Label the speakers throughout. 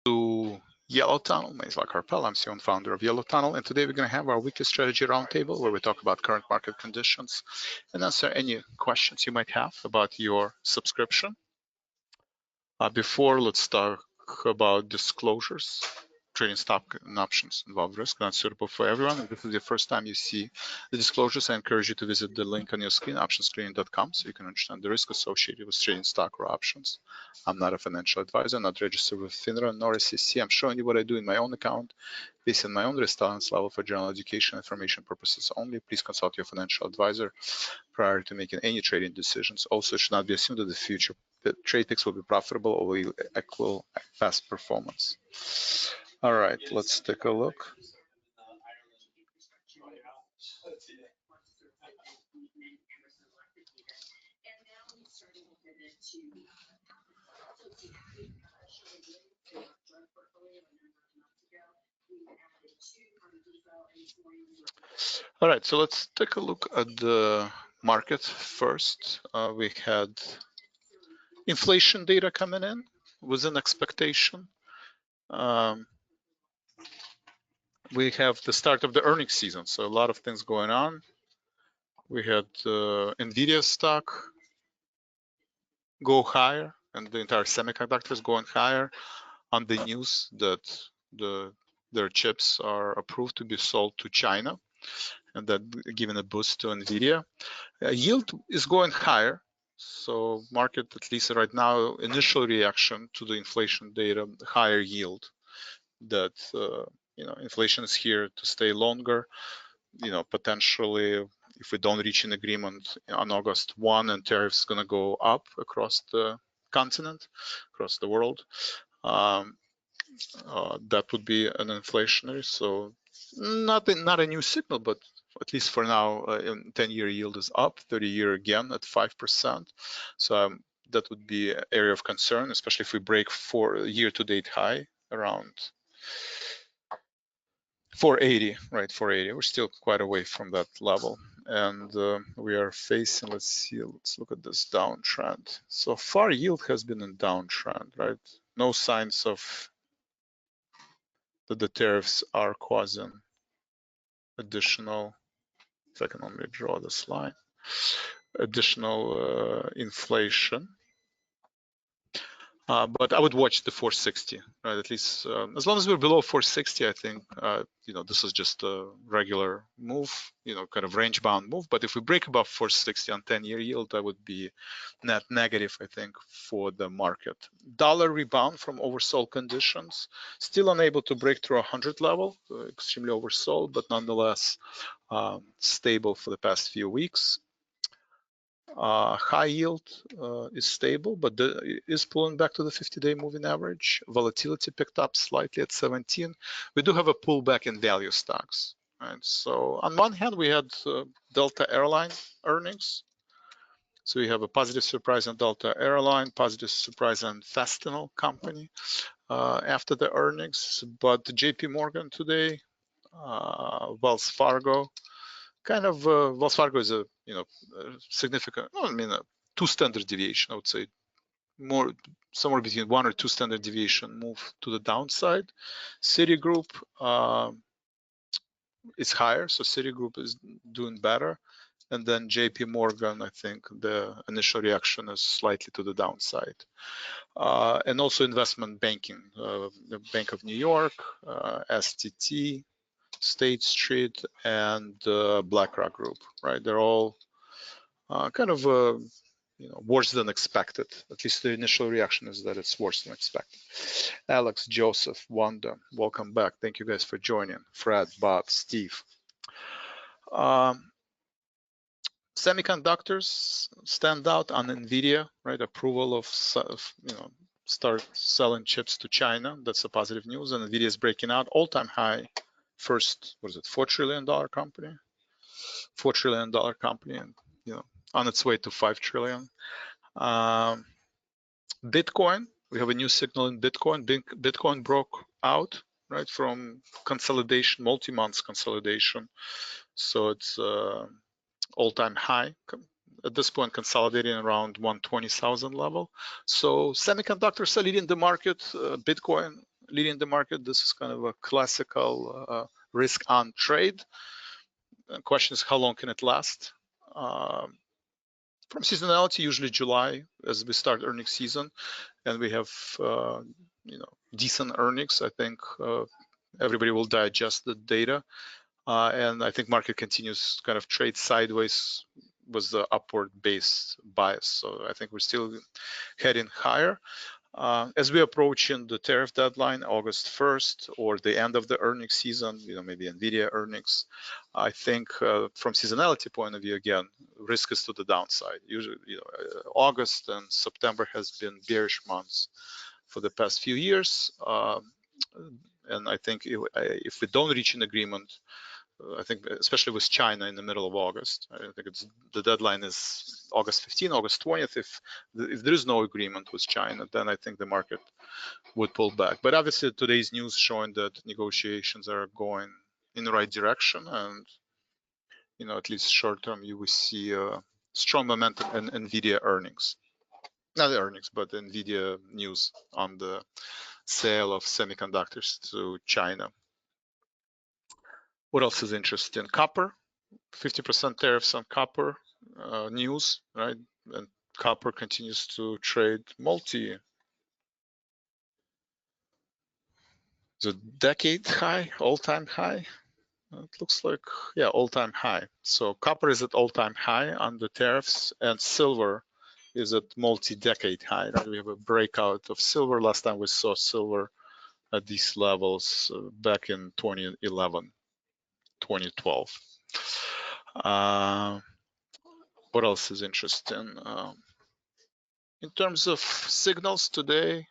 Speaker 1: To Yellow Tunnel. My name is Vlad Karpel. I'm CEO and founder of Yellow Tunnel, and today we're going to have our weekly strategy roundtable where we talk about current market conditions and answer any questions you might have about your subscription. Before, let's talk about disclosures. Trading stock and options involve risk, not suitable for everyone. If this is the first time you see the disclosures, I encourage you to visit the link on your screen, optionscreening.com, so you can understand the risk associated with trading stock or options. I'm not a financial advisor, not registered with FINRA nor SEC. I'm showing you what I do in my own account, based on my own risk tolerance level for general education information purposes only. Please consult your financial advisor prior to making any trading decisions. Also, it should not be assumed that the future trade picks will be profitable or will equal past performance. All right, let's take a look. All right, so let's take a look at the market first. We had inflation data coming in within expectation. We have the start of the earnings season, so a lot of things going on. We had NVIDIA stock go higher, and the entire semiconductors going higher on the news that their chips are approved to be sold to China, and that giving a boost to NVIDIA. Yield is going higher, so market, at least right now, initial reaction to the inflation data, higher yield, that inflation is here to stay longer. Potentially, if we don't reach an agreement on August 1 and tariffs is going to go up across the continent, across the world, that would be an inflationary. So not a new signal, but at least for now, 10-year yield is up, 30-year again at 5%. So that would be an area of concern, especially if we break for year-to-date high around 480, right? 480. We're still quite away from that level, and we are facing. Let's look at this downtrend. So far, yield has been in downtrend, right? No signs of that the tariffs are causing additional. If I can only draw this line, additional inflation. But I would watch the 460, right? At least as long as we're below 460, I think this is just a regular move, kind of range-bound move. But if we break above 460 on 10-year yield, that would be net negative, I think, for the market. Dollar rebound from oversold conditions, still unable to break through 100 level, extremely oversold, but nonetheless stable for the past few weeks. High yield is stable, but is pulling back to the 50-day moving average. Volatility picked up slightly at 17. We do have a pullback in value stocks. Right? So on one hand, we had Delta Airline earnings. So we have a positive surprise on Delta Airline, positive surprise on Fastenal Company after the earnings. But JP Morgan today, Wells Fargo, kind of Wells Fargo is a significant, two standard deviation, I would say, more somewhere between 1 or 2 standard deviation move to the downside. Citigroup is higher, so Citigroup is doing better, and then JP Morgan, I think the initial reaction is slightly to the downside. And also investment banking, the Bank of New York, STT, State Street, and BlackRock Group, right? They're all kind of worse than expected. At least the initial reaction is that it's worse than expected. Alex, Joseph, Wanda, welcome back. Thank you guys for joining. Fred, Bob, Steve. Semiconductors stand out on NVIDIA, right? Approval of start selling chips to China. That's a positive news. And NVIDIA is breaking out all-time high. First, what is it? $4 trillion company. $4 trillion company, and on its way to 5 trillion. Bitcoin, we have a new signal in Bitcoin. Bitcoin broke out, right, from consolidation, multi-month consolidation. So it's all-time high. At this point, consolidating around 120,000 level. So semiconductors are leading the market. Bitcoin leading the market. This is kind of a classical risk on trade. The question is, how long can it last? From seasonality, usually July, as we start earnings season, and we have decent earnings. I think everybody will digest the data, and I think market continues kind of trade sideways with the upward based bias. So I think we're still heading higher. As we approach in the tariff deadline, August 1st, or the end of the earnings season, maybe NVIDIA earnings, I think from seasonality point of view, again, risk is to the downside. Usually, August and September has been bearish months for the past few years. And I think if we don't reach an agreement, I think especially with China in the middle of August, I think the deadline is August 15, August 20th. If there is no agreement with China, then I think the market would pull back. But obviously today's news showing that negotiations are going in the right direction, and at least short term you will see strong momentum in NVIDIA earnings. Not the earnings, but NVIDIA news on the sale of semiconductors to China. What else is interesting? Copper, 50% tariffs on copper news, right? And copper continues to trade the decade high, all-time high. It looks like, yeah, all-time high. So copper is at all-time high on the tariffs, and silver is at multi-decade high. Right? We have a breakout of silver. Last time we saw silver at these levels back in 2011, 2012. What else is interesting? In terms of signals today,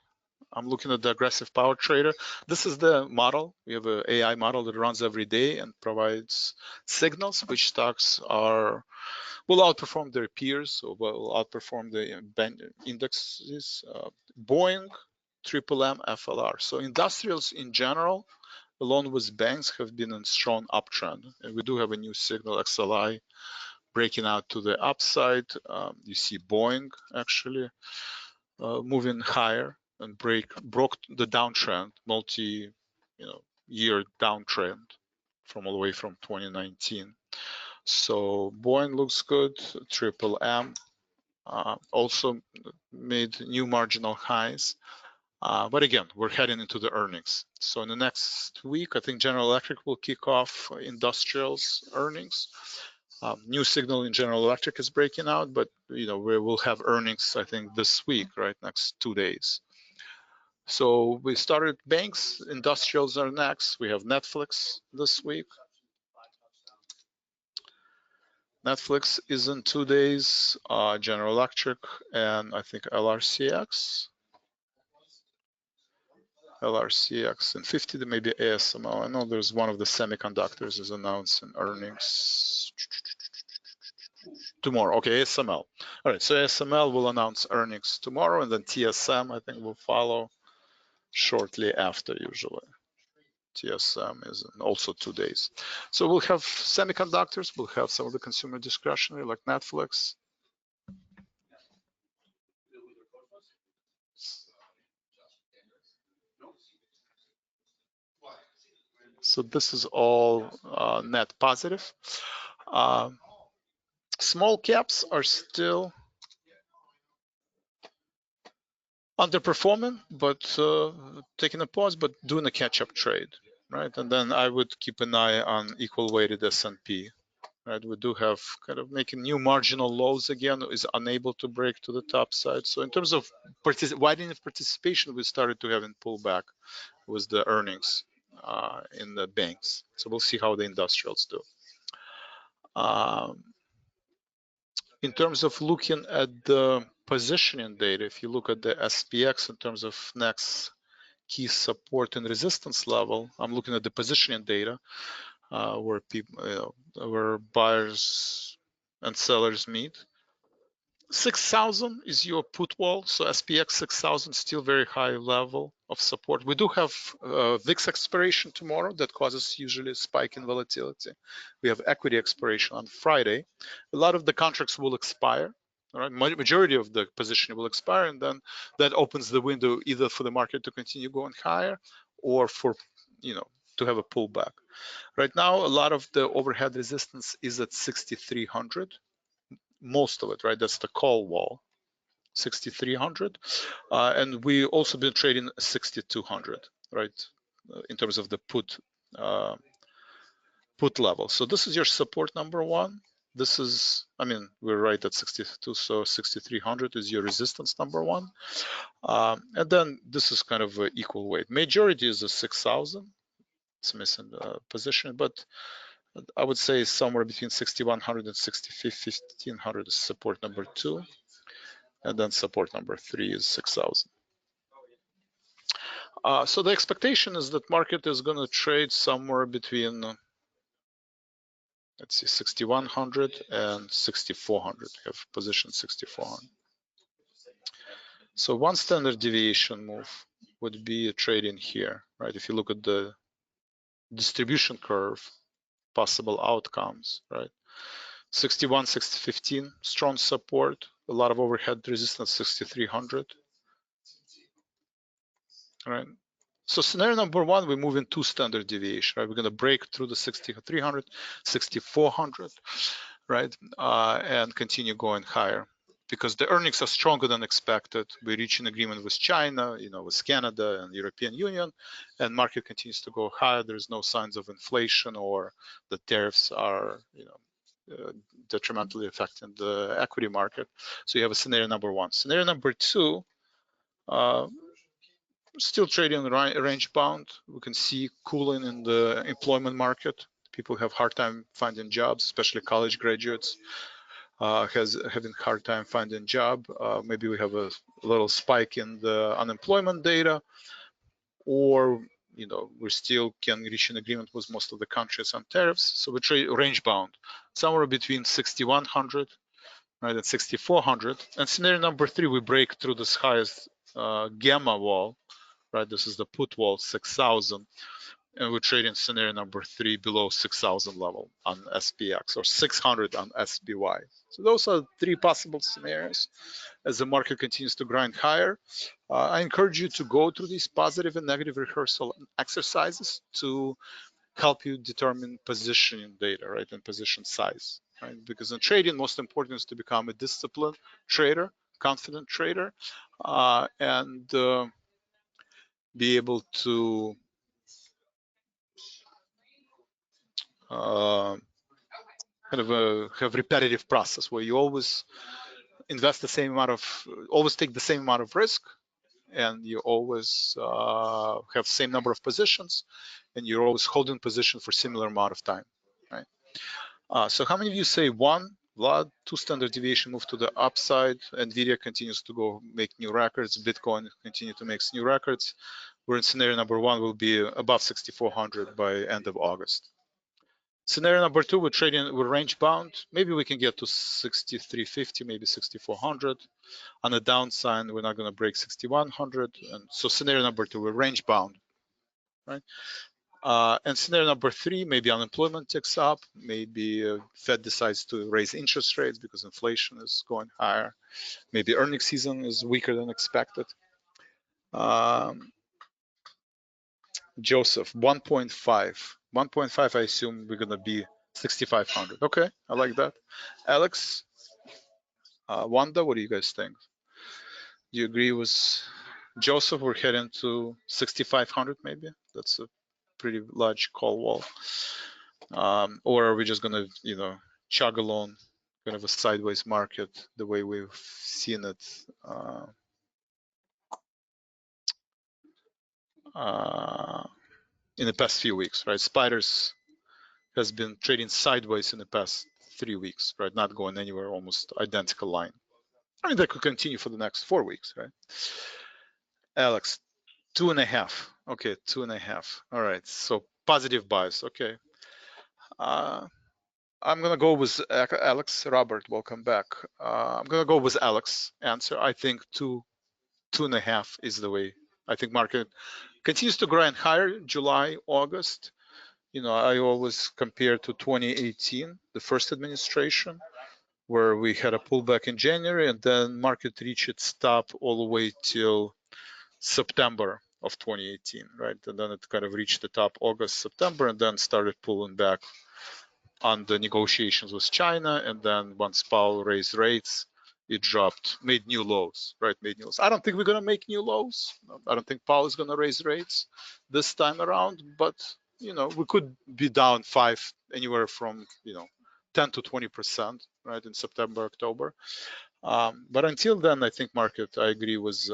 Speaker 1: I'm looking at the aggressive power trader. This is the model. We have an AI model that runs every day and provides signals which stocks will outperform their peers, or will outperform the indexes. Boeing, Triple M, FLR. So industrials in general, along with banks, have been in strong uptrend. And we do have a new signal, XLI, breaking out to the upside. You see Boeing actually moving higher and broke the downtrend, multi-year downtrend from all the way from 2019. So Boeing looks good. Triple M also made new marginal highs. But again, we're heading into the earnings. So in the next week, I think General Electric will kick off industrials earnings. New signal in General Electric is breaking out, but we will have earnings, I think, this week, right? Next 2 days. So we started banks, industrials are next. We have Netflix this week. Netflix is in 2 days, General Electric, and I think LRCX. LRCX and 50, maybe ASML. I know there's one of the semiconductors is announcing earnings tomorrow. Okay, ASML. All right, so ASML will announce earnings tomorrow, and then TSM, I think, will follow shortly after usually. TSM is in also 2 days. So we'll have semiconductors, we'll have some of the consumer discretionary like Netflix. So this is all net positive. Small caps are still underperforming, but taking a pause, but doing a catch-up trade, right? And then I would keep an eye on equal-weighted S&P, right? We do have kind of making new marginal lows again, is unable to break to the top side. So in terms of widening of participation, we started to have a pullback with the earnings in the banks. So we'll see how the industrials do. In terms of looking at the positioning data, if you look at the SPX in terms of next key support and resistance level, I'm looking at the positioning data where people, where buyers and sellers meet. 6,000 is your put wall, so SPX 6,000 still very high level of support. We do have VIX expiration tomorrow that causes usually a spike in volatility. We have equity expiration on Friday. A lot of the contracts will expire, All right, majority of the position will expire, and then that opens the window either for the market to continue going higher or for, to have a pullback. Right now, a lot of the overhead resistance is at 6,300. Most of it, right? That's the call wall, 6,300, and we also been trading 6,200, right? In terms of the put level. So this is your support number one. This is, we're right at 62, so 6,300 is your resistance number one. And then this is kind of equal weight. Majority is a 6,000. It's missing position, but I would say somewhere between 6,100 and 6,1500 is support number two. And then support number three is 6,000. So the expectation is that market is going to trade somewhere between, let's see, 6,100 and 6,400. We have position 6,400. So one standard deviation move would be a trade in here, right? If you look at the distribution curve, possible outcomes, right? 61, 615, strong support, a lot of overhead resistance, 6,300. Right. So scenario number one, we move in two standard deviation, right? We're going to break through the 6,300, 6,400, right? And continue going higher because the earnings are stronger than expected. We reach an agreement with China, with Canada and European Union, and market continues to go higher. There's no signs of inflation or the tariffs are, detrimentally affecting the equity market. So you have a scenario number one. Scenario number two, still trading range bound. We can see cooling in the employment market. People have hard time finding jobs, especially college graduates having hard time finding job. Maybe we have a little spike in the unemployment data, or we still can reach an agreement with most of the countries on tariffs. So we trade range bound, somewhere between 6,100, right, and 6,400. And scenario number three, we break through this highest gamma wall, right? This is the put wall, 6,000. And we're trading scenario number three below 6,000 level on SPX or 600 on SPY. So those are three possible scenarios as the market continues to grind higher. I encourage you to go through these positive and negative rehearsal exercises to help you determine positioning data, right, and position size, right? Because in trading, most important is to become a disciplined trader, confident trader, and be able to kind of have repetitive process where you always invest the same amount of, always take the same amount of risk, and you always have same number of positions, and you're always holding position for similar amount of time, right? So how many of you say one, Vlad, two standard deviation move to the upside, Nvidia continues to go make new records, Bitcoin continue to make new records. We're in scenario number one, will be above 6,400 by end of August. Scenario number two, we're trading, we're range bound. Maybe we can get to 6,350, maybe 6,400. On the downside, we're not going to break 6,100. And so scenario number two, we're range bound, right? And scenario number three, maybe unemployment ticks up, maybe Fed decides to raise interest rates because inflation is going higher. Maybe earnings season is weaker than expected. Joseph, 1.5. 1.5, I assume we're going to be 6,500. Okay, I like that. Alex, Wanda, what do you guys think? Do you agree with Joseph? We're heading to 6,500 maybe? That's a pretty large call wall. Or are we just going to, chug along kind of a sideways market the way we've seen it in the past few weeks, right? Spiders has been trading sideways in the past 3 weeks, right? Not going anywhere, almost identical line. I mean, that could continue for the next 4 weeks, right? Alex, 2.5. Okay, 2.5. All right, so positive bias. Okay. I'm gonna go with Alex. Robert, welcome back. I'm gonna go with Alex answer. I think 2.5 is the way. I think market continues to grind higher July, August. I always compare to 2018, the first administration. where we had a pullback in January, and then market reached its top all the way till September of 2018, right? And then it kind of reached the top August, September, and then started pulling back on the negotiations with China. And then once Powell raised rates, it dropped, made new lows, right? Made new lows. I don't think we're going to make new lows. I don't think Powell is going to raise rates this time around, but we could be down anywhere from 10 to 20%, right, in September, October. But until then, I think market. I agree with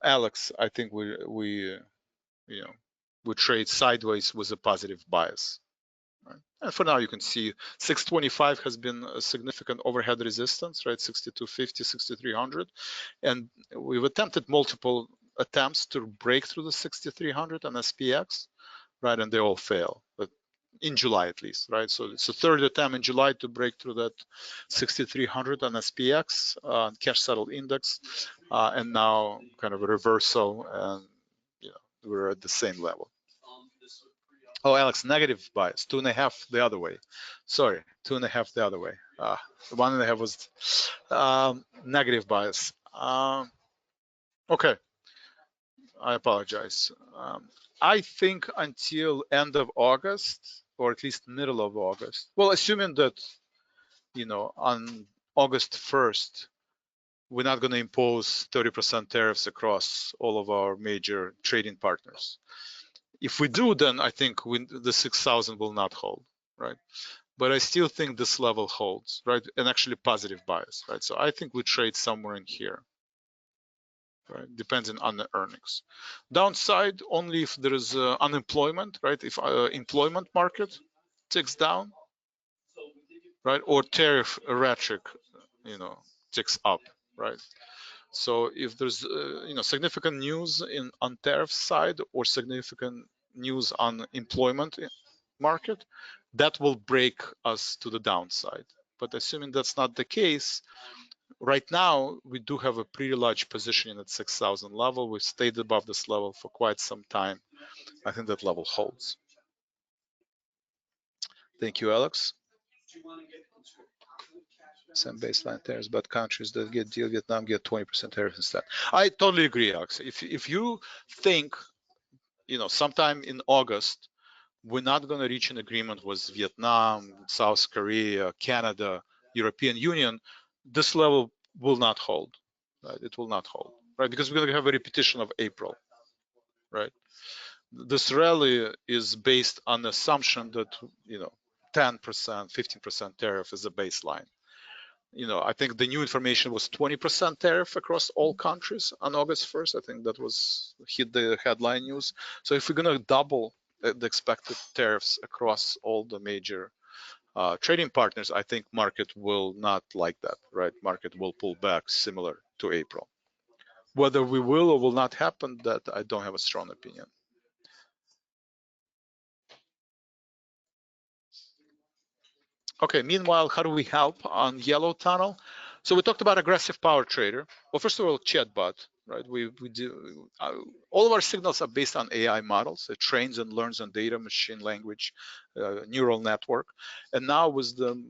Speaker 1: Alex. I think we trade sideways with a positive bias. Right? And for now, you can see 625 has been a significant overhead resistance, right? 6250, 6300. And we've attempted multiple attempts to break through the 6300 on SPX, right? And they all fail, but in July at least, right? So it's the third attempt in July to break through that 6300 on SPX, cash settled index, and now kind of a reversal, and we're at the same level. Oh, Alex, negative bias, 2.5 the other way. Sorry, 2.5 the other way. 1.5 was negative bias. Okay, I apologize. I think until end of August, or at least middle of August. Well, assuming that on August 1st, we're not going to impose 30% tariffs across all of our major trading partners. If we do, then I think the 6,000 will not hold, right? But I still think this level holds, right? And actually positive bias, right? So I think we trade somewhere in here, right? Depending on the earnings. Downside only if there is unemployment, right? If employment market ticks down, right? Or tariff rhetoric, ticks up, right? So if there's significant news on tariff side or significant news on employment market, that will break us to the downside. But assuming that's not the case, right now we do have a pretty large position at 6,000 level. We've stayed above this level for quite some time. I think that level holds. Thank you, Alex. Some baseline tariffs, but countries that get deal Vietnam get 20% tariff instead. I totally agree, Alex. If you think, sometime in August, we're not going to reach an agreement with Vietnam, South Korea, Canada, European Union, this level will not hold, right? It will not hold, right? Because we're going to have a repetition of April, right? This rally is based on the assumption that, 10%, 15% tariff is a baseline. I think the new information was 20% tariff across all countries on August 1st. I think that was hit the headline news. So if we're going to double the expected tariffs across all the major trading partners, I think market will not like that, right? Market will pull back similar to April. Whether we will or will not happen, that I don't have a strong opinion. Okay, meanwhile, how do we help on yellow tunnel? So we talked about aggressive power trader. Well, first of all, chatbot, right? We do all of our signals are based on AI models. It trains and learns on data, machine language, neural network. And now with the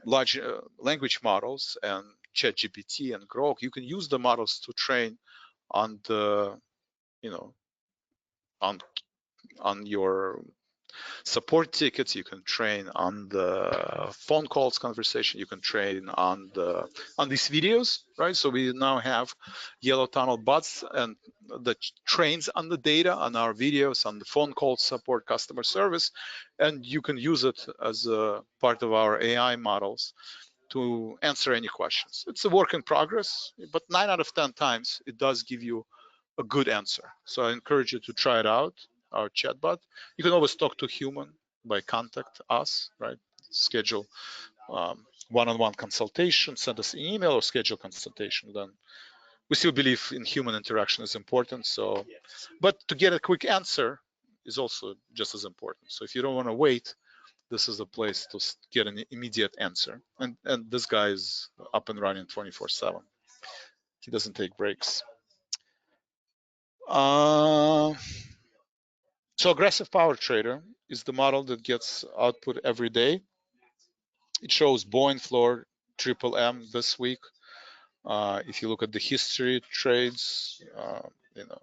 Speaker 1: large language models and ChatGPT and Grok, you can use the models to train on the, on your support tickets. You can train on the phone calls conversation. You can train on these videos, right? So we now have yellow tunnel bots and that trains on the data, on our videos, on the phone call support, customer service, and you can use it as a part of our AI models to answer any questions. It's a work in progress, but 9 out of 10 times it does give you a good answer. So I encourage you to try it out, our chatbot. You can always talk to human by contact us, right? Schedule one-on-one consultation, send us an email or schedule consultation. Then we still believe in human interaction is important. So, but to get a quick answer is also just as important. So if you don't want to wait, this is a place to get an immediate answer. And this guy is up and running 24/7. He doesn't take breaks. So aggressive power trader is the model that gets output every day. It shows Boeing floor, triple M this week. If you look at the history trades, you know,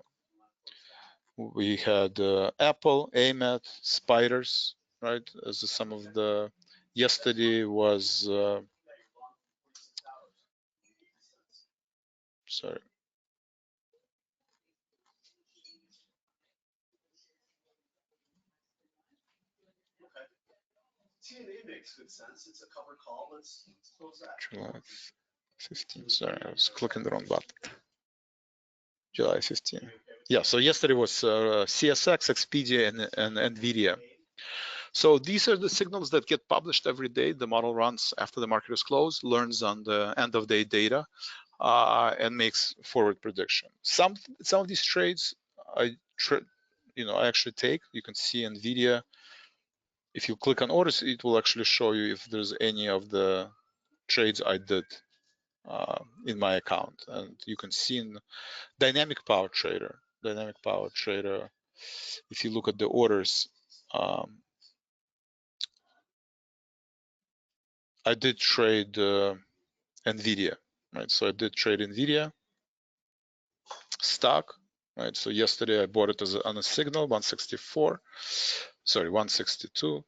Speaker 1: we had Apple, AMAT, Spiders, right? As some of the yesterday was sorry. July 15. Sorry, I was clicking the wrong button. July 15. Yeah, so yesterday was CSX, Expedia, and NVIDIA. So these are the signals that get published every day. The model runs after the market is closed, learns on the end of day data, and makes forward prediction. Some of these trades I actually take. You can see NVIDIA. If you click on orders, it will actually show you if there's any of the trades I did in my account, and you can see in Dynamic Power Trader. If you look at the orders, I did trade NVIDIA, right? So I did trade NVIDIA stock, right? So yesterday I bought it on a signal, 164, sorry, 162,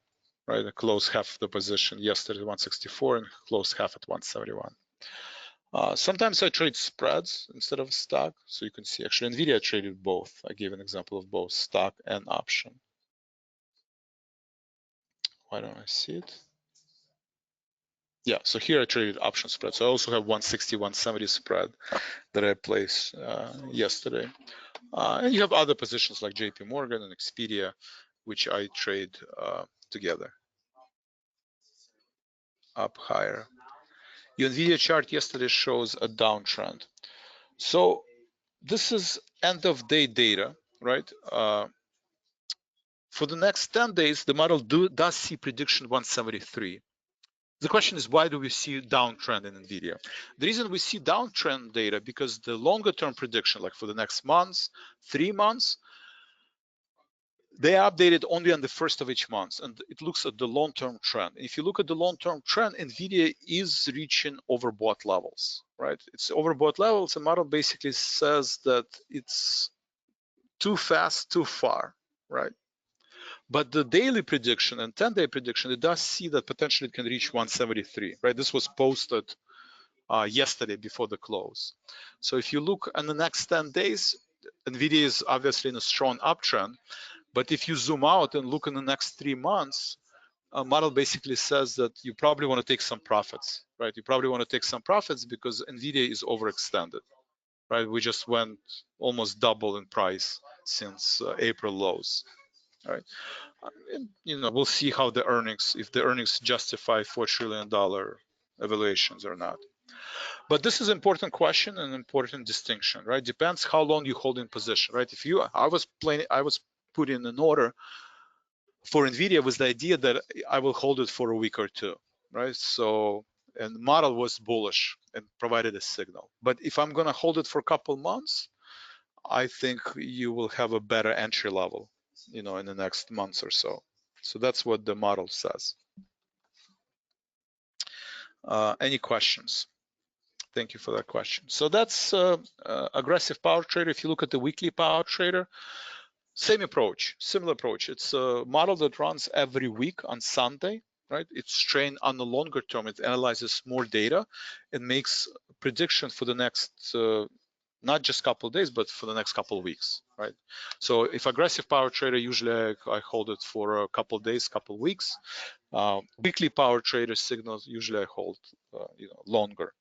Speaker 1: right? I closed half the position yesterday, 164, and closed half at 171. Sometimes I trade spreads instead of stock. So you can see actually NVIDIA traded both. I gave an example of both stock and option. Why don't I see it? Yeah, so here I traded option spread. So I also have 160, 170 spread that I placed yesterday. And you have other positions like JP Morgan and Expedia, which I trade together up higher. Your NVIDIA chart yesterday shows a downtrend. So this is end of day data, right? For the next 10 days, the model does see prediction 173. The question is, why do we see downtrend in NVIDIA? The reason we see downtrend data because the longer term prediction, like for the next months, 3 months, they are updated only on the first of each month, and it looks at the long-term trend. If you look at the long-term trend, NVIDIA is reaching overbought levels, right? It's overbought levels. The model basically says that it's too fast, too far, right? But the daily prediction and 10-day prediction, it does see that potentially it can reach 173, right? This was posted yesterday before the close. So if you look in the next 10 days, NVIDIA is obviously in a strong uptrend. But if you zoom out and look in the next 3 months, a model basically says that you probably want to take some profits, right? You probably want to take some profits because NVIDIA is overextended, right? We just went almost double in price since April lows, right? And, we'll see how the earnings, if the earnings justify $4 trillion evaluations or not. But this is an important question and important distinction, right? Depends how long you hold in position, right? If I was putting an order for NVIDIA with the idea that I will hold it for a week or two, right? So, and the model was bullish and provided a signal. But if I'm going to hold it for a couple months, I think you will have a better entry level, in the next months or so. So that's what the model says. Any questions? Thank you for that question. So that's aggressive power trader. If you look at the weekly power trader, same approach, similar approach. It's a model that runs every week on Sunday, right? It's trained on the longer term. It analyzes more data and makes prediction for the next, not just couple of days, but for the next couple of weeks, right? So if aggressive power trader, usually I hold it for a couple of days, couple of weeks. Weekly power trader signals, usually I hold, longer.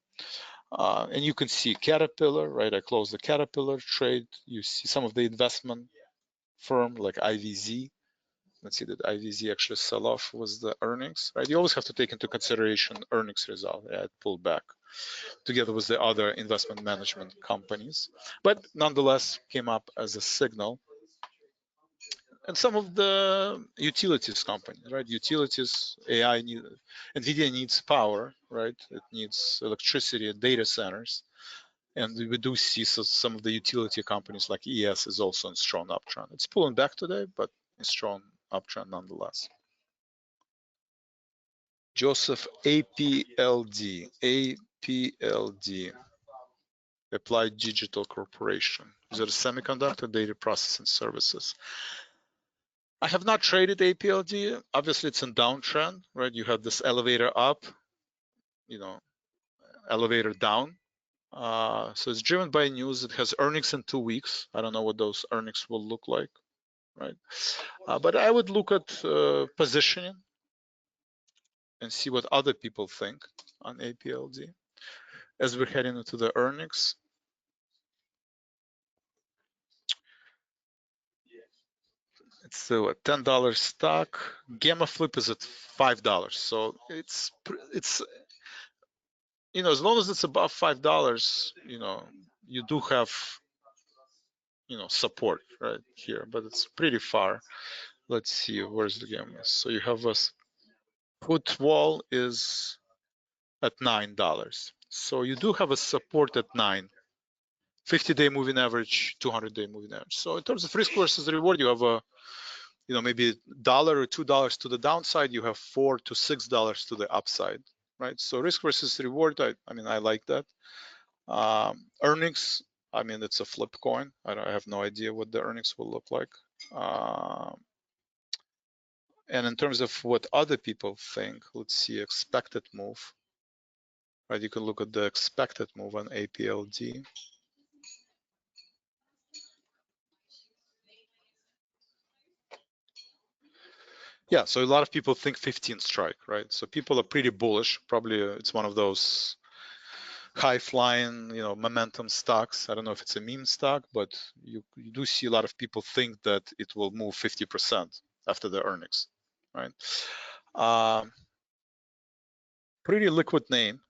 Speaker 1: And you can see Caterpillar, right? I closed the Caterpillar trade. You see some of the investment firm like IVZ. Let's see that IVZ actually sell off was the earnings, right? You always have to take into consideration earnings result. Yeah, it pulled back together with the other investment management companies, but nonetheless came up as a signal. And some of the utilities companies, right? Utilities, NVIDIA needs power, right? It needs electricity at data centers. And we do see some of the utility companies like ES is also in strong uptrend. It's pulling back today, but a strong uptrend nonetheless. Joseph, APLD, Applied Digital Corporation. Is it a semiconductor data processing services? I have not traded APLD. Obviously, it's in downtrend, right? You have this elevator up, elevator down. So it's driven by news. It has earnings in 2 weeks. I don't know what those earnings will look like, right? But I would look at positioning and see what other people think on APLD as we're heading into the earnings. It's a $10 stock. Gamma Flip is at $5, so it's as long as it's above $5, you do have support right here, but it's pretty far. Let's see, where's the gamma? So you have a put wall is at $9, so you do have a support at 9. 50-day moving average, 200-day moving average. So in terms of risk versus reward, you have a maybe $1 or $2 to the downside, you have $4 to $6 to the upside, right? So risk versus reward, I like that. Earnings, it's a flip coin. I have no idea what the earnings will look like. And in terms of what other people think, let's see, expected move, right? You can look at the expected move on APLD. Yeah, so a lot of people think 15 strike, right? So people are pretty bullish. Probably it's one of those high flying, momentum stocks. I don't know if it's a meme stock, but you do see a lot of people think that it will move 50% after the earnings, right? Pretty liquid name,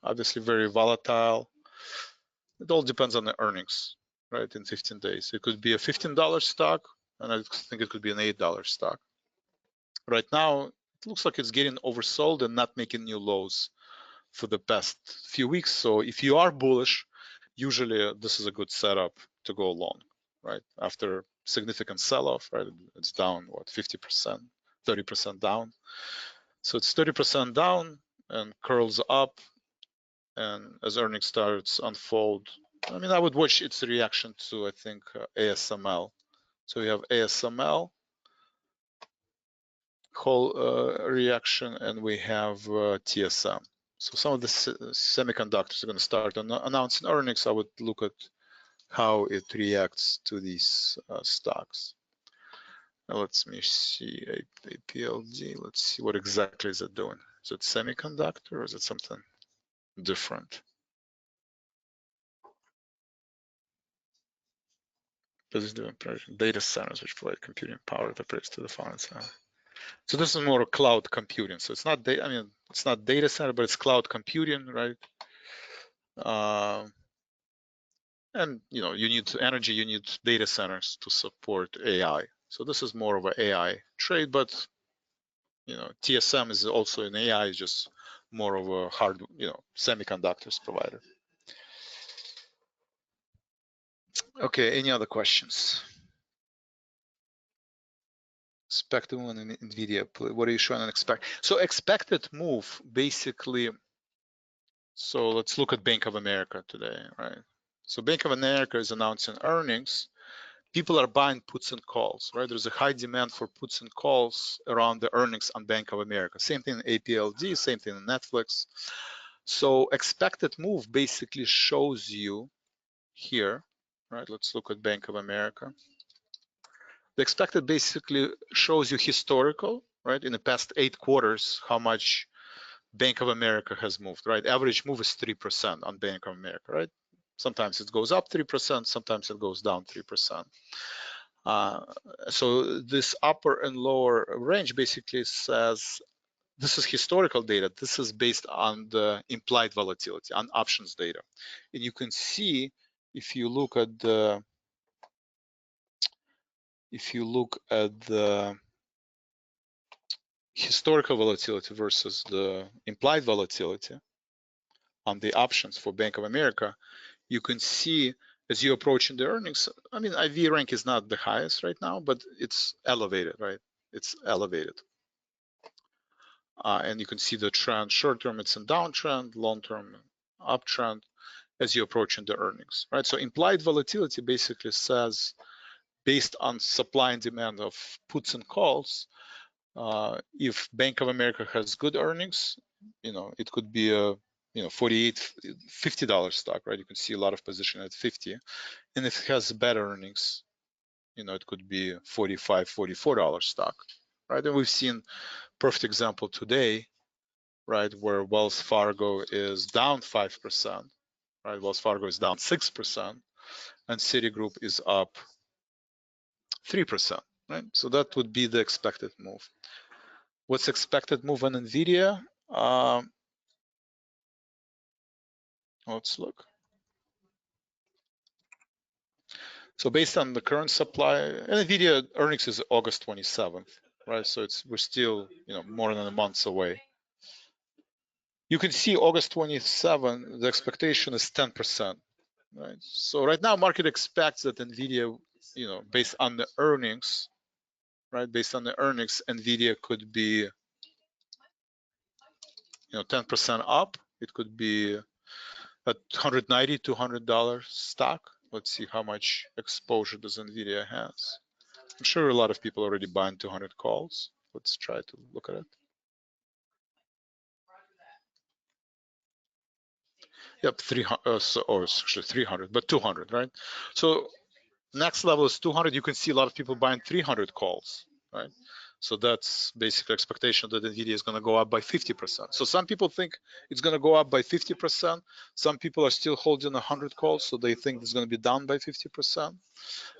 Speaker 1: obviously very volatile. It all depends on the earnings, right? In 15 days, it could be a $15 stock, and I think it could be an $8 stock. Right now, it looks like it's getting oversold and not making new lows for the past few weeks. So if you are bullish, usually this is a good setup to go long, right? After significant sell-off, right? It's down, what, 50%, 30% down. So it's 30% down and curls up. And as earnings starts unfold, I would watch its reaction to, I think, ASML. So we have ASML, whole reaction, and we have TSM. So some of the semiconductors are going to start announcing earnings. I would look at how it reacts to these stocks. Now let me see APLD. Let's see what exactly is it doing. Is it semiconductor or is it something different? This is doing data centers which provide computing power that operates to the finance. So this is more cloud computing. So it's not data. It's not data center, but it's cloud computing, right? And you need energy, you need data centers to support AI. So this is more of an AI trade, but TSM is also an AI, just more of a hard, semiconductors provider. Okay, any other questions? Expected move in NVIDIA, what are you showing and expect? So expected move, basically, so let's look at Bank of America today, right? So Bank of America is announcing earnings. People are buying puts and calls, right? There's a high demand for puts and calls around the earnings on Bank of America. Same thing in APLD, same thing in Netflix. So expected move basically shows you here, right? Let's look at Bank of America. The expected basically shows you historical, right? In the past 8 quarters, how much Bank of America has moved, right? Average move is 3% on Bank of America, right? Sometimes it goes up 3%, sometimes it goes down 3%. So this upper and lower range basically says, this is historical data. This is based on the implied volatility, on options data. And you can see, if you look at the historical volatility versus the implied volatility on the options for Bank of America, you can see as you approaching the earnings, IV rank is not the highest right now, but it's elevated, right? It's elevated. And you can see the trend. Short term, it's in downtrend. Long term, uptrend as you approach into earnings, right? So implied volatility basically says, based on supply and demand of puts and calls, if Bank of America has good earnings, it could be a $48, $50 stock, right? You can see a lot of position at 50, and if it has better earnings, it could be $45, $44 stock, right? And we've seen perfect example today, right, where Wells Fargo is down 5%, right? Wells Fargo is down 6%, and Citigroup is up 3%, right? So that would be the expected move. What's expected move on NVIDIA? Let's look. So based on the current supply, NVIDIA earnings is August 27th, right? So we're still, more than a month away. You can see August 27th, the expectation is 10%, right? So right now, market expects that NVIDIA, based on the earnings, right? Based on the earnings, NVIDIA could be, 10% up. It could be at $190, $200 stock. Let's see how much exposure does NVIDIA has. I'm sure a lot of people already buying 200 calls. Let's try to look at it. Yep, 300, or actually 300, but 200, right? So next level is 200. You can see a lot of people buying 300 calls, right? So that's basically expectation that NVIDIA is going to go up by 50%. So some people think it's going to go up by 50%. Some people are still holding 100 calls, so they think it's going to be down by 50%,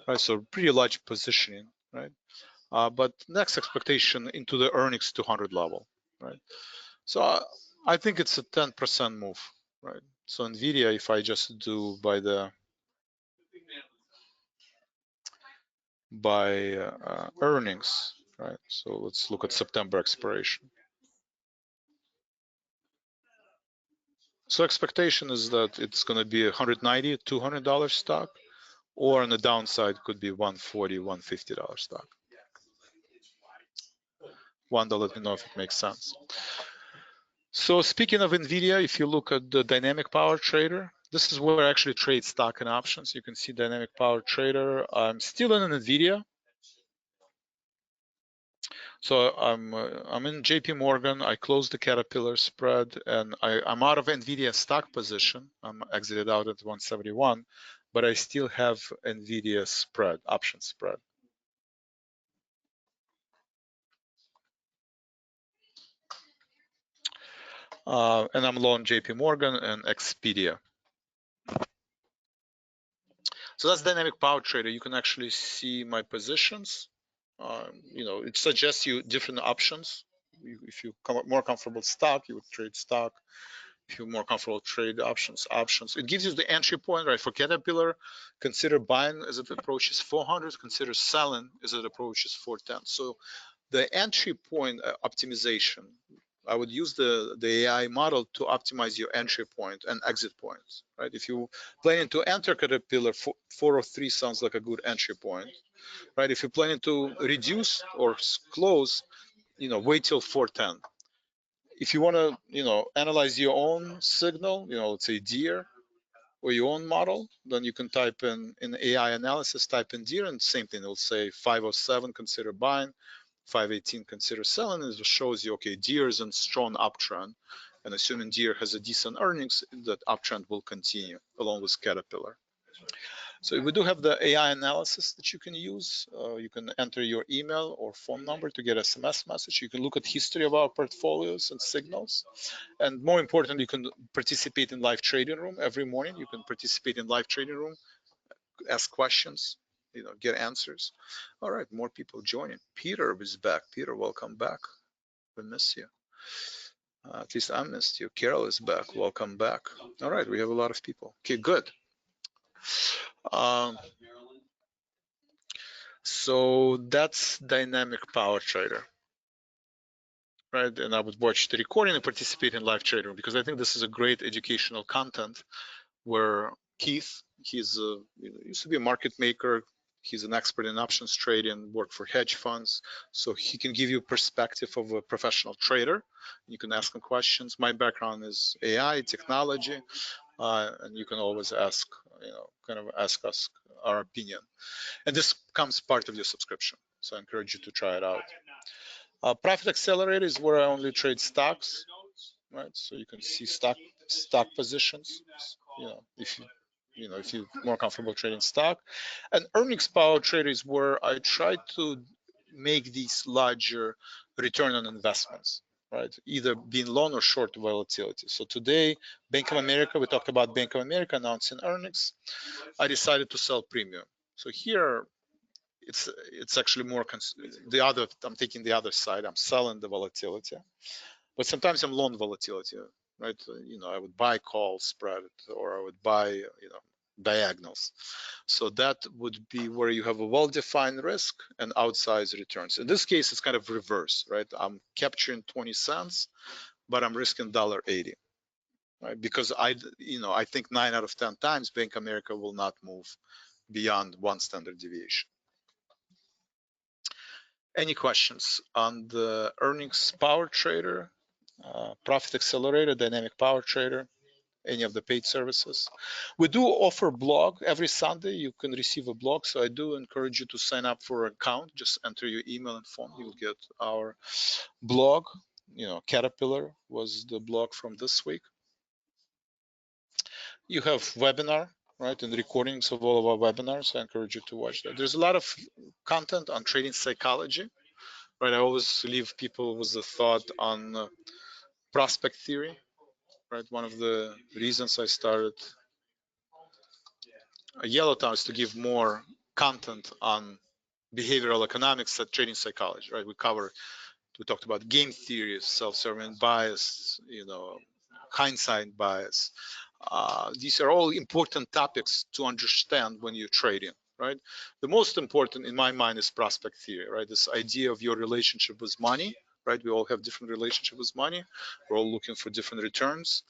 Speaker 1: right? So pretty large positioning, right? But next expectation into the earnings 200 level, right? So I think it's a 10% move, right? So NVIDIA, if I just do by earnings, right? So let's look at September expiration. So expectation is that it's going to be $190, $200 stock, or on the downside could be $140, $150 stock. Wanda, let me know if it makes sense. So speaking of NVIDIA, if you look at the dynamic power trader, this is where I actually trade stock and options. You can see dynamic power trader. I'm still in NVIDIA. So I'm in JP Morgan. I closed the Caterpillar spread, and I'm out of NVIDIA stock position. I'm exited out at 171, but I still have NVIDIA spread, option spread. And I'm long JP Morgan and Expedia. So that's dynamic power trader. You can actually see my positions. It suggests you different options. If you come more comfortable stock, you would trade stock. If you're more comfortable trade options. It gives you the entry point, right? For Caterpillar, consider buying as it approaches 400. Consider selling as it approaches 410. So the entry point optimization, I would use the AI model to optimize your entry point and exit points, right? If you planning to enter Caterpillar, 403 sounds like a good entry point, right? If you're planning to reduce or close, wait till 410. If you want to, analyze your own signal, let's say deer or your own model, then you can type in AI analysis, type in deer, and same thing. It'll say 507, consider buying, 518, consider selling, and it shows you, okay, deer is in strong uptrend, and assuming deer has a decent earnings, that uptrend will continue along with Caterpillar. So we do have the AI analysis that you can use. You can enter your email or phone number to get SMS message. You can look at history of our portfolios and signals. And more importantly, you can participate in live trading room every morning. You can participate in live trading room, ask questions, get answers. All right, more people joining. Peter is back. Peter, welcome back. We miss you. At least I missed you. Carol is back. Welcome back. All right, we have a lot of people. Okay, good. So that's dynamic power trader, right? And I would watch the recording and participate in live trading because I think this is a great educational content where Keith, he's used to be a market maker, He's an expert in options trading, worked for hedge funds, so he can give you perspective of a professional trader. You can ask him questions. My background is AI, technology, and you can always ask, kind of ask us our opinion. And this becomes part of your subscription, so I encourage you to try it out. Profit Accelerator is where I only trade stocks, right? So you can see stock positions. If you're more comfortable trading stock, and earnings power trader is where I try to make these larger return on investments, right? Either being long or short volatility. So today, Bank of America, we talked about Bank of America announcing earnings. I decided to sell premium. So here it's actually more the other. I'm taking the other side. I'm selling the volatility, but sometimes I'm long volatility, right? I would buy call spread, or I would buy diagonals. So that would be where you have a well-defined risk and outsized returns. In this case, it's kind of reverse, right? I'm capturing 20 cents, but I'm risking $1.80, right? Because I think 9 out of 10 times Bank of America will not move beyond one standard deviation. Any questions on the earnings power trader, profit accelerator, dynamic power trader, any of the paid services? We do offer blog every Sunday. You can receive a blog, so I do encourage you to sign up for an account. Just enter your email and phone. You'll get our blog. Caterpillar was the blog from this week. You have webinar, right, and recordings of all of our webinars. I encourage you to watch that. There's a lot of content on trading psychology. Right, I always leave people with the thought on prospect theory. Right, one of the reasons I started Yellowtown is to give more content on behavioral economics at trading psychology. Right, we talked about game theory, self-serving bias, hindsight bias. These are all important topics to understand when you're trading. Right, the most important in my mind is prospect theory. Right, this idea of your relationship with money. Right, we all have different relationship with money. We're all looking for different returns,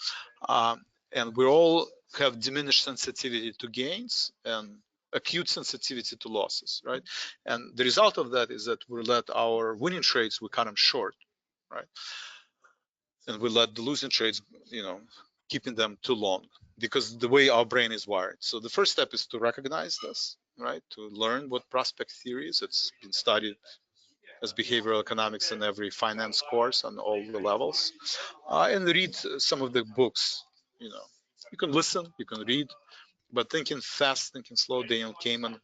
Speaker 1: and we all have diminished sensitivity to gains and acute sensitivity to losses. Right, and the result of that is that we let our winning trades, we cut them short. Right, and we let the losing trades, keeping them too long, because the way our brain is wired. So the first step is to recognize this, right? To learn what prospect theory is. It's been studied as behavioral economics in every finance course on all the levels, and read some of the books. You can listen, you can read, but thinking fast, thinking slow. Daniel Kahneman,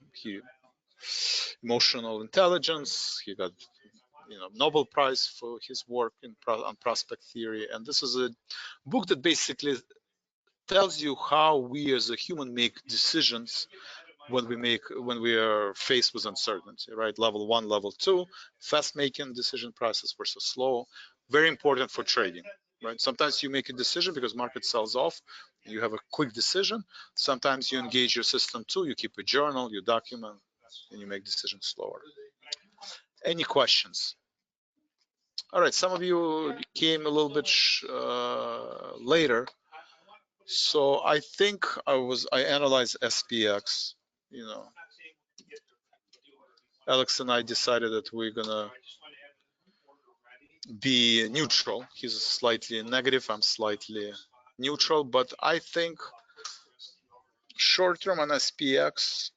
Speaker 1: emotional intelligence. He got Nobel Prize for his work on prospect theory, and this is a book that basically tells you how we as a human make decisions when we are faced with uncertainty. Right, level 1, level 2, fast making decision process versus slow. Very important for trading. Right, sometimes you make a decision because market sells off, you have a quick decision. Sometimes you engage your system too, you keep a journal, you document, and you make decisions slower. Any questions? All right, some of you came a little bit later, so I think I analyzed SPX. Alex and I decided that we're gonna be neutral. He's slightly negative, I'm slightly neutral, but I think short term on SPX,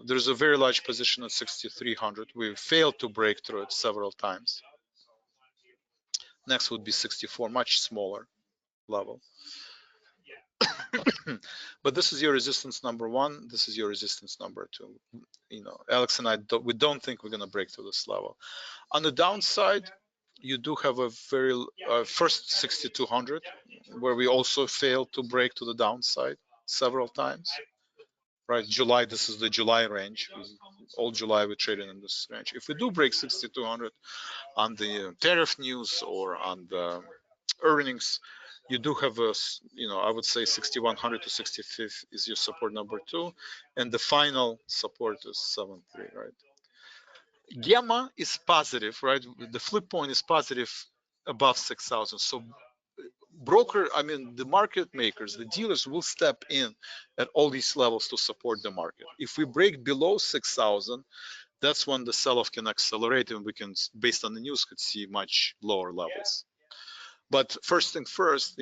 Speaker 1: there's a very large position at 6,300. We failed to break through it several times. Next would be 64, much smaller level. But this is your resistance number 1. This is your resistance number 2. Alex and I we don't think we're going to break through this level. On the downside, you do have a very first 6,200, where we also failed to break to the downside several times. Right, July. This is the July range. All July we traded in this range. If we do break 6,200 on the tariff news or on the earnings, you do have a, I would say 6,100 to 65 is your support number 2, and the final support is 7.3, right? Gamma is positive, right? The flip point is positive above 6,000. So the market makers, the dealers will step in at all these levels to support the market. If we break below 6,000, that's when the sell-off can accelerate, and we can, based on the news, could see much lower levels. But first thing first,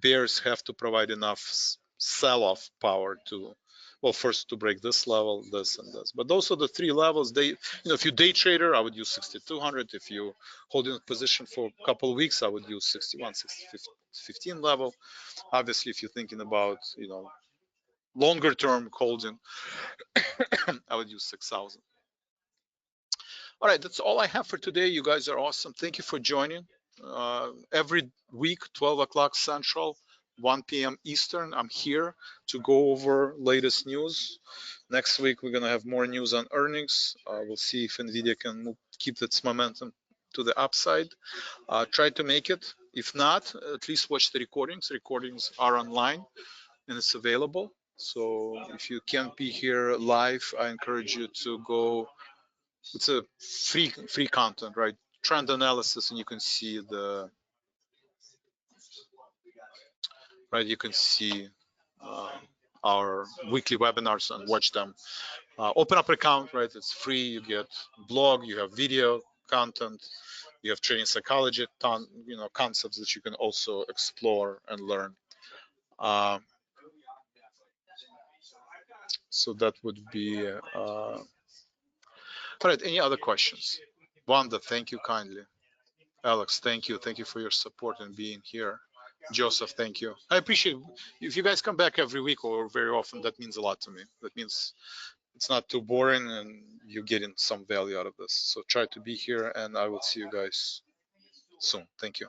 Speaker 1: bears have to provide enough sell-off power to, well, first to break this level, this, and this. But those are the three levels. If you day trader, I would use 6,200. If you hold in a position for a couple of weeks, I would use 61, 15 level. Obviously, if you're thinking about, longer term holding, I would use 6,000. All right, that's all I have for today. You guys are awesome. Thank you for joining. Every week, 12 o'clock Central, 1 p.m. Eastern, I'm here to go over latest news. Next week, we're going to have more news on earnings. We'll see if NVIDIA can keep its momentum to the upside. Try to make it. If not, at least watch the recordings. Recordings are online and it's available. So if you can't be here live, I encourage you to go. It's a free content, right? Trend analysis, and you can see uh, our weekly webinars and watch them. Open up an account, right? It's free. You get blog, you have video content, you have trading psychology, concepts that you can also explore and learn. So that would be. All right. Any other questions? Wanda, thank you kindly. Alex, thank you. Thank you for your support and being here. Joseph, thank you. I appreciate it. If you guys come back every week or very often, that means a lot to me. That means it's not too boring and you're getting some value out of this. So try to be here and I will see you guys soon. Thank you.